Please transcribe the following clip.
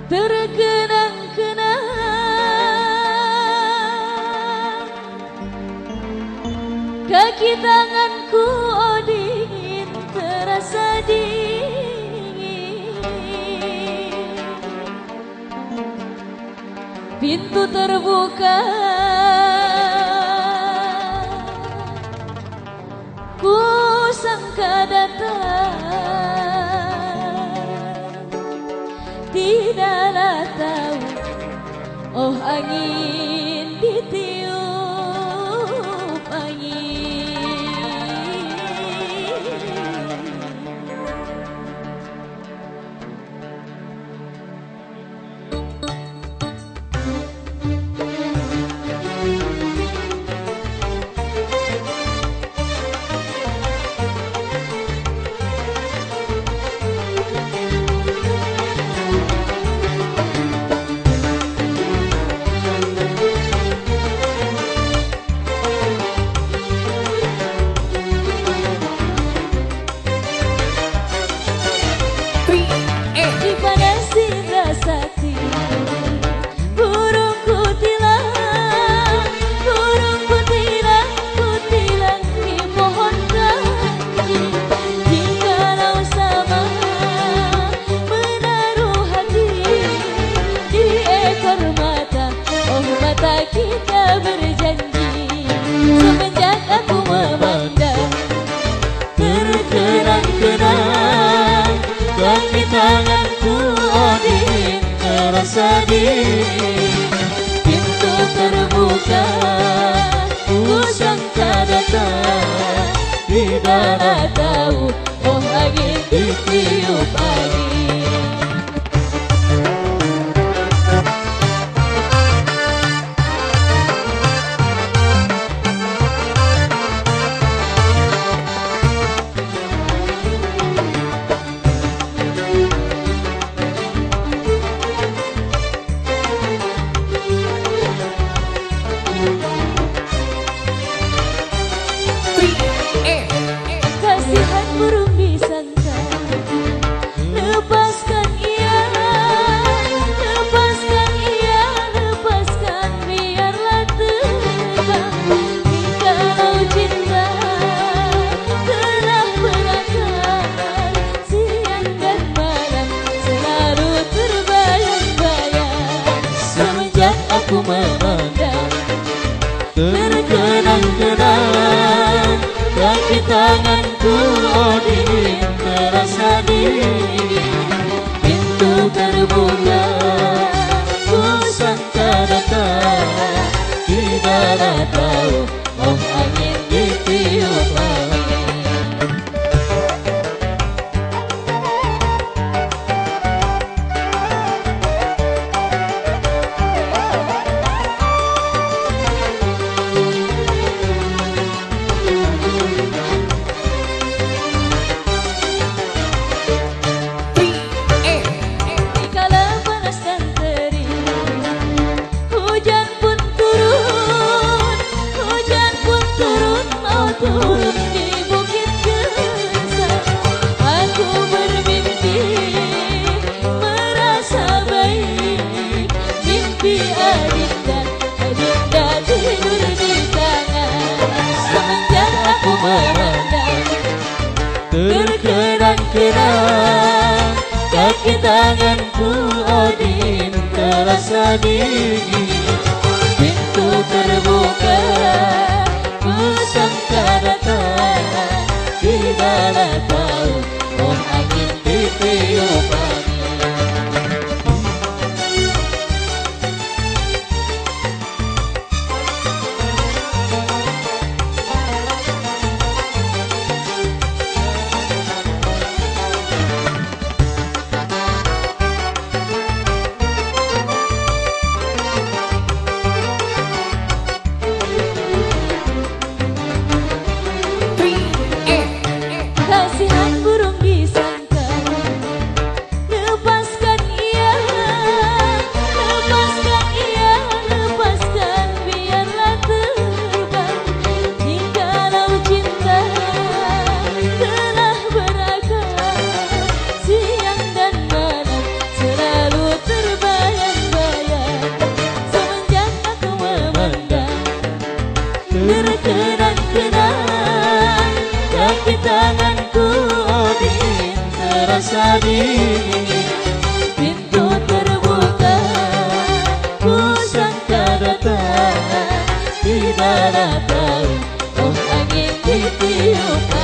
terkenang-kenang kaki tanganku oh dingin terasa dingin. Pintu terbuka, ku sangka datang, tidaklah tahu, oh angin ditiup angin. Kita berjanji semenjak aku memandang, terkenang-kenang kaki tanganku oh dingin terasa dingin. Pintu terbuka, ku sangka datang, tidaklah tahu, oh angin ditiup angin. Kasihan burung di sangka, lepaskan ia, lepaskan ia, lepaskan biarlah terbang. Jikalau cinta telah berakar, siang dan malam selalu terbayang-bayang. Semenjak aku memandang, terkenang-kenang kaki tanganku oh dingin terasa dingin. Pintu terbuka, ku sangka datang, tidaklah tahu, oh angin ditiup angin. Turun di bukit gersang, aku bermimpi merasa baik. Mimpi adinda, adinda tidur di tangan. Semenjak aku memandang, terkenang-kenang kaki tanganku oh dingin terasa dingin. Pintu terbuka, ku sangka datang, tidaklah tahu, oh angin ditiup angin. Kasihan burung di terasa dingin. Pintu terbuka, ku sangka datang, tidak tahu, oh angin ditiup